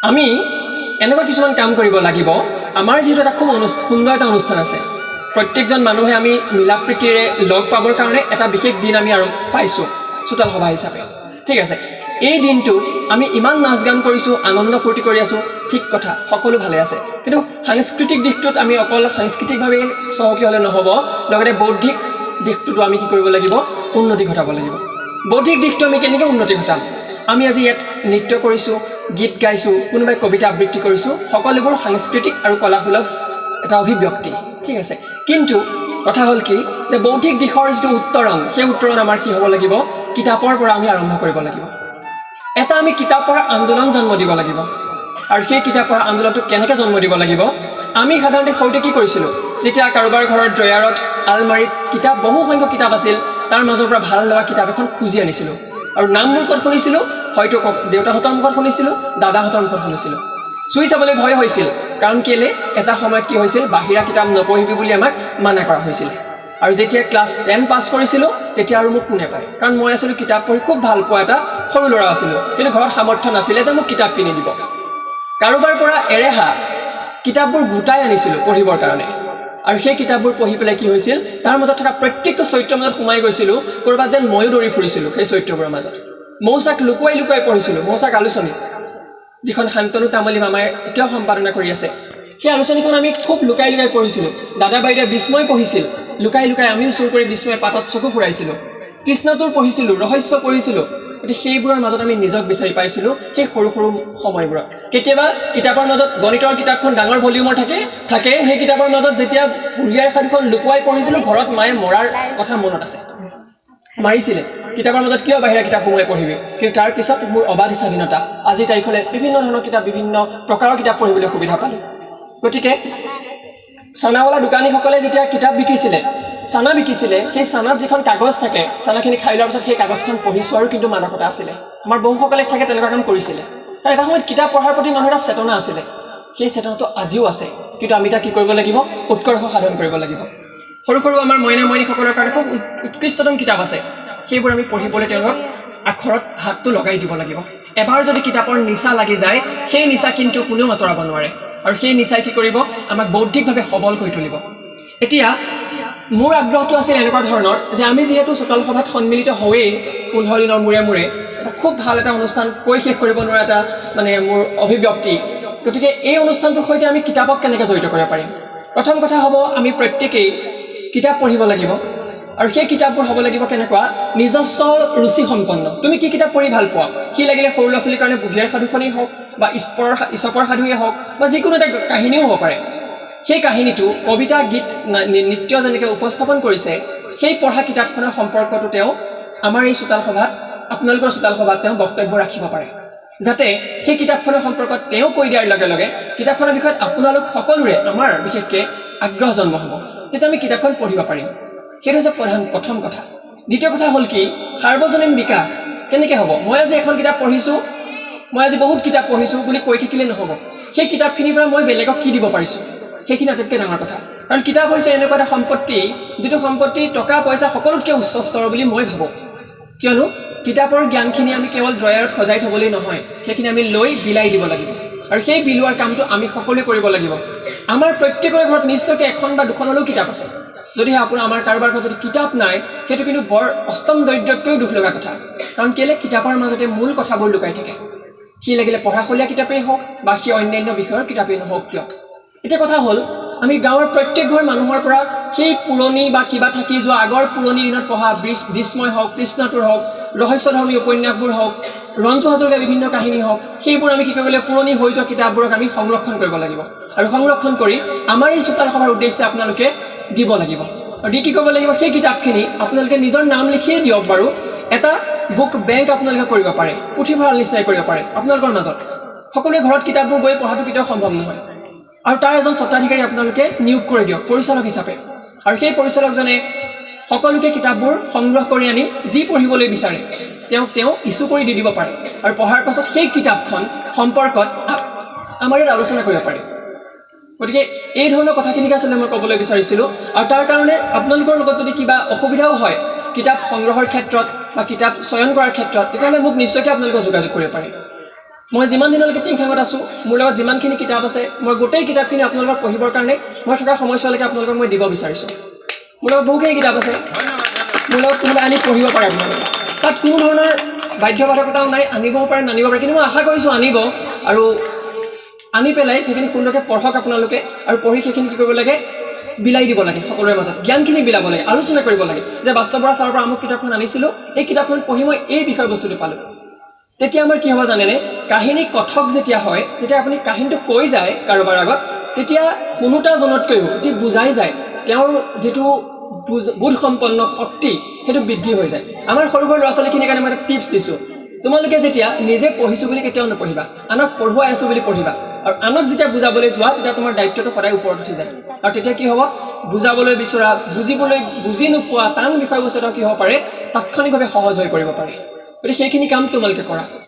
আমি এনেকুৱা কিছুমান কাম কৰিব লাগিব আমাৰ যিটো এটা খুব সুন্দৰ এটা অনুষ্ঠান আছে প্ৰত্যেকজন মানুহে আমি মিলা প্ৰীতিৰে লগ পাবৰ কাৰণে এটা বিশেষ দিন আমি আৰু পাইছো চোতাল সভা হিচাপে ঠিক আছে এই দিনটো আমি ইমান নাচ গান কৰিছো আনন্দ ফূৰ্তি কৰি আছো ঠিক কথা সকলো ভালে আছে কিন্তু সাংস্কৃতিক দিশটোত আমি অকল সাংস্কৃতিকভাৱে সহকি হলে নহব লগতে বৌদ্ধিক দিশটোতো আমি কি কৰিব লাগিব উন্নতি ঘটাব লাগিব বৌদ্ধিক দিশটো আমি কেনেকৈ উন্নতি ঘটাম আমি আজি ইয়াত নৃত্য কৰিছো গীত গাইছো কোনোবাই কবিতা আবৃত্তি কৰিছো সকলোবোৰ সাংস্কৃতিক আৰু কলাসুলভ এটা অভিব্যক্তি ঠিক আছে কিন্তু কথা হ'ল কি যে বৌদ্ধিক দিশৰ যিটো উত্তৰণ সেই উত্তৰণ আমাৰ কি হ'ব লাগিব কিতাপৰ পৰা আমি আৰম্ভ কৰিব লাগিব এটা আমি কিতাপ পঢ়াৰ আন্দোলন জন্ম দিব লাগিব আৰু সেই কিতাপ পঢ়াৰ আন্দোলনটো কেনেকৈ জন্ম দিব লাগিব আমি সাধাৰণতে সৰুতে কি কৰিছিলোঁ যেতিয়া কাৰোবাৰ ঘৰৰ ড্ৰয়াৰত আলমাৰীত কিতাপ বহু সংখ্যক কিতাপ আছিল তাৰ মাজৰ পৰা ভাল লগা কিতাপ এখন খুজি আনিছিলোঁ আৰু নামবোৰ ক'ত শুনিছিলোঁ হয়তো দেউতাহঁতৰ মুখত শুনিছিলোঁ দাদাহঁতৰ মুখত শুনিছিলোঁ চুই চাবলৈ ভয় হৈছিল কাৰণ কেলে এটা সময়ত কি হৈছিল বাহিৰা কিতাপ নপঢ়িবি বুলি আমাক মানা কৰা হৈছিল আৰু যেতিয়া ক্লাছ 10 পাছ কৰিছিলোঁ তেতিয়া আৰু মোক কোনে পায় কাৰণ মই আছিলোঁ কিতাপ পঢ়ি খুব ভাল পোৱা এটা সৰু ল'ৰা আছিলোঁ কিন্তু ঘৰত সামৰ্থ্য নাছিলে যে মোক কিতাপ কিনি দিব কাৰোবাৰ পৰা এৰেহা কিতাপবোৰ গোটাই আনিছিলোঁ পঢ়িবৰ কাৰণে আৰু সেই কিতাপবোৰ পঢ়ি পেলাই কি হৈছিল তাৰ মাজত থকা প্ৰত্যেকটো চৰিত্ৰৰ মাজত সোমাই গৈছিলোঁ ক'ৰবাত যেন ময়ো দৌৰি ফুৰিছিলোঁ সেই চৰিত্ৰবোৰৰ মাজত মৌচাক লুকুৱাই লুকুৱাই পঢ়িছিলোঁ মৌচাক আলোচনী যিখন শান্তনু তামলী মামাই এতিয়াও সম্পাদনা কৰি আছে সেই আলোচনীখন আমি খুব লুকাই লুকাই পঢ়িছিলোঁ দাদা বাইদেৱে বিস্ময় পঢ়িছিল লুকাই লুকাই আমিও চুৰ কৰি বিস্ময় পাতত চকু ফুৰাইছিলোঁ কৃষ্ণটোৰ পঢ়িছিলোঁ ৰহস্য পঢ়িছিলোঁ গতিকে সেইবোৰৰ মাজত আমি নিজক বিচাৰি পাইছিলোঁ সেই সৰু সৰু সময়বোৰত কেতিয়াবা কিতাপৰ মাজত গণিতৰ কিতাপখন ডাঙৰ ভলিউমৰ থাকে সেই কিতাপৰ মাজত যেতিয়া বুঢ়ীয়াৰ সাধুখন লুকুৱাই পঢ়িছিলোঁ ঘৰত মায়ে মৰাৰ কথা মনত আছে মাৰিছিলে কিতাপৰ মাজত কিয় বাহিৰা কিতাপ সোমাই পঢ়িবি কিন্তু তাৰ পিছত মোৰ অবাধ স্বাধীনতা আজি তাৰিখলৈ বিভিন্ন ধৰণৰ কিতাপ বিভিন্ন প্ৰকাৰৰ কিতাপ পঢ়িবলৈ সুবিধা পালোঁ গতিকে চানাৱালা দোকানীসকলে যেতিয়া কিতাপ বিকিছিলে চানা বিকিছিলে সেই চানাত যিখন কাগজ থাকে চানাখিনি খাই লোৱাৰ পিছত সেই কাগজখন পঢ়ি চোৱাৰো কিন্তু মানসতা আছিলে আমাৰ বহুসকলে চাগে তেনেকুৱা কাম কৰিছিলে কাৰণ এটা সময়ত কিতাপ পঢ়াৰ প্ৰতি মানুহৰ এটা চেতনা আছিলে সেই চেতনাটো আজিও আছে কিন্তু আমি তাক কি কৰিব লাগিব উৎকৰ্ষ সাধন কৰিব লাগিব সৰু সৰু আমাৰ মইনা মইনীসকলৰ কাৰণে খুব উৎকৃষ্টতম কিতাপ আছে সেইবোৰ আমি পঢ়িবলৈ তেওঁলোকক আখৰত হাতটো লগাই দিব লাগিব এবাৰ যদি কিতাপৰ নিচা লাগি যায় সেই নিচা কিন্তু কোনেও আঁতৰাব নোৱাৰে আৰু সেই নিচাই কি কৰিব আমাক বৌদ্ধিকভাৱে সবল কৰি তুলিব এতিয়া মোৰ আগ্ৰহটো আছিল এনেকুৱা ধৰণৰ যে আমি যিহেতু চোতাল সভাত সন্মিলিত হয়েই 15 দিনৰ মূৰে মূৰে এটা খুব ভাল এটা অনুষ্ঠান কৈ শেষ কৰিব নোৱাৰা এটা মানে মোৰ অভিব্যক্তি গতিকে এই অনুষ্ঠানটোৰ সৈতে আমি কিতাপক কেনেকৈ জড়িত কৰিব পাৰিম প্ৰথম কথা হ'ব আমি প্ৰত্যেকেই কিতাপ পঢ়িব লাগিব আৰু সেই কিতাপবোৰ হ'ব লাগিব কেনেকুৱা নিজস্ব ৰুচি সম্পন্ন তুমি কি কিতাপ পঢ়ি ভাল পোৱা কি লাগিলে সৰু ল'ৰা ছোৱালীৰ কাৰণে বুঢ়ীয়াৰ সাধুখনেই হওক বা ইছপৰ সাধুৱেই হওক বা যিকোনো এটা কাহিনীও হ'ব পাৰে সেই কাহিনীটো কবিতা গীত নৃত্য যেনেকৈ উপস্থাপন কৰিছে সেই পঢ়া কিতাপখনৰ সম্পৰ্কটো তেওঁ আমাৰ এই চোতাল সভাত আপোনালোকৰ চোতাল সভাত তেওঁ বক্তব্য ৰাখিব পাৰে যাতে সেই কিতাপখনৰ সম্পৰ্কত তেওঁ কৈ দিয়াৰ লগে লগে কিতাপখনৰ বিষয়ত আপোনালোক সকলোৰে আমাৰ বিশেষকৈ আগ্ৰহ জন্ম হ'ব তেতিয়া আমি কিতাপখন পঢ়িব পাৰিম সেইটো হৈছে প্ৰথম কথা দ্বিতীয় কথা হ'ল কি সাৰ্বজনীন বিকাশ কেনেকৈ হ'ব মই আজি এখন কিতাপ পঢ়িছোঁ মই আজি বহুত কিতাপ পঢ়িছোঁ বুলি কৈ থাকিলে নহ'ব সেই কিতাপখিনিৰ পৰা মই বেলেগক কি দিব পাৰিছোঁ সেইখিনি আটাইতকৈ ডাঙৰ কথা কাৰণ কিতাপ হৈছে এনেকুৱা এটা সম্পত্তি যিটো সম্পত্তি টকা পইচা সকলোতকৈ উচ্চ স্তৰৰ বুলি মই ভাবোঁ কিয়নো কিতাপৰ জ্ঞানখিনি আমি কেৱল ড্ৰয়াৰত সজাই থ'বলৈ নহয় সেইখিনি আমি লৈ বিলাই দিব লাগিব আৰু সেই বিলোৱাৰ কামটো আমি সকলোৱে কৰিব লাগিব আমাৰ প্ৰত্যেকৰে ঘৰত নিশ্চয়কৈ এখন বা দুখন হ'লেও কিতাপ আছে যদিহে আপোনাৰ আমাৰ কাৰোবাৰ ঘৰত যদি কিতাপ নাই সেইটো কিন্তু বৰ অষ্টম দৰিদ্ৰতকৈও দুখ লগা কথা কাৰণ কেলে কিতাপৰ মাজতে মূল কথাবোৰ লুকাই থাকে সি লাগিলে পঢ়াশলীয়া কিতাপেই হওক বা সি অন্যান্য বিষয়ৰ কিতাপেই নহওক কিয় এতিয়া কথা হ'ল আমি গাঁৱৰ প্ৰত্যেক ঘৰ মানুহৰ পৰা সেই পুৰণি বা কিবা থাকি যোৱা আগৰ পুৰণি দিনত পঢ়া বিস্ময় হওক কৃষ্ণটোৰ হওক ৰহস্যধৰ্মী উপন্যাসবোৰ হওক ৰঞ্জু হাজৰিকাৰ বিভিন্ন কাহিনী হওক সেইবোৰ আমি কি কৰিব লাগিব পুৰণি হৈ যোৱা কিতাপবোৰক আমি সংৰক্ষণ কৰিব লাগিব আৰু সংৰক্ষণ কৰি আমাৰ এই চোতাল সভাৰ উদ্দেশ্যে আপোনালোকে দিব লাগিব আৰু দি কি কৰিব লাগিব সেই কিতাপখিনি আপোনালোকে নিজৰ নাম লিখিয়ে দিয়ক বাৰু এটা বুক বেংক আপোনালোকে কৰিব পাৰে পুথিভঁৰাল নিচিনাই কৰিব পাৰে আপোনালোকৰ মাজত সকলোৱে ঘৰত কিতাপবোৰ গৈ পঢ়াটো কেতিয়াও সম্ভৱ নহয় আৰু তাৰ এজন স্বত্বাধিকাৰী আপোনালোকে নিয়োগ কৰি দিয়ক পৰিচালক হিচাপে আৰু সেই পৰিচালকজনে সকলোকে কিতাপবোৰ সংগ্ৰহ কৰি আনি যি পঢ়িবলৈ বিচাৰে তেওঁ ইছ্যু কৰি দি দিব পাৰে আৰু পঢ়াৰ পাছত সেই কিতাপখন সম্পৰ্কত আমাৰ ইয়াত আলোচনা কৰিব পাৰে গতিকে এই ধৰণৰ কথাখিনিকে আচলতে মই ক'বলৈ বিচাৰিছিলোঁ আৰু তাৰ কাৰণে আপোনালোকৰ লগত যদি কিবা অসুবিধাও হয় কিতাপ সংগ্ৰহৰ ক্ষেত্ৰত বা কিতাপ চয়ন কৰাৰ ক্ষেত্ৰত তেতিয়াহ'লে মোক নিশ্চয়কৈ আপোনালোকে যোগাযোগ কৰিব পাৰে মই যিমান দিনলৈকে টিংখাঙত আছোঁ মোৰ লগত যিমানখিনি কিতাপ আছে মই গোটেই কিতাপখিনি আপোনালোকক পঢ়িবৰ কাৰণে মই থকা সময়ছোৱালৈকে আপোনালোকক মই দিব বিচাৰিছোঁ মোৰ লগত বহুখিনি কিতাপ আছে মোৰ লগত কোনোবাই আনি পঢ়িব পাৰে আপোনালোকে তাত কোনো ধৰণৰ বাধ্যবাধকতাও নাই আনিবও পাৰে নানিব পাৰে কিন্তু মই আশা কৰিছোঁ আনিব আৰু আনি পেলাই সেইখিনি সুন্দৰকৈ পঢ়ক আপোনালোকে আৰু পঢ়ি সেইখিনি কি কৰিব লাগে বিলাই দিব লাগে সকলোৰে মাজত জ্ঞানখিনি বিলাব লাগে আলোচনা কৰিব লাগে যে বাস্তৱ বৰা ছাৰৰ পৰা আমুক কিতাপখন আনিছিলোঁ এই কিতাপখন পঢ়ি মই এই বিষয়বস্তুটো পালোঁ তেতিয়া আমাৰ কি হ'ব জানেনে কাহিনী কথক যেতিয়া হয় যেতিয়া আপুনি কাহিনীটো কৈ যায় কাৰোবাৰ আগত তেতিয়া শুনোতাজনতকৈও যি বুজাই যায় তেওঁৰ যিটো বোধসম্পন্ন শক্তি সেইটো বৃদ্ধি হৈ যায় আমাৰ সৰু সৰু ল'ৰা ছোৱালীখিনিৰ কাৰণে মই এটা টিপছ দিছোঁ তোমালোকে যেতিয়া নিজে পঢ়িছোঁ বুলি কেতিয়াও নপঢ়িবা আনক পঢ়ুৱাই আছোঁ বুলি পঢ়িবা আৰু আনক যেতিয়া বুজাবলৈ যোৱা তেতিয়া তোমাৰ দায়িত্বটো সদায় ওপৰত উঠি যায় আৰু তেতিয়া কি হ'ব বুজাবলৈ বিচৰা বুজি নোপোৱা টান বিষয়বস্তু এটা কি হ'ব পাৰে তাৎক্ষণিকভাৱে সহজ হৈ পৰিব পাৰে গতিকে সেইখিনি কাম তোমালোকে কৰা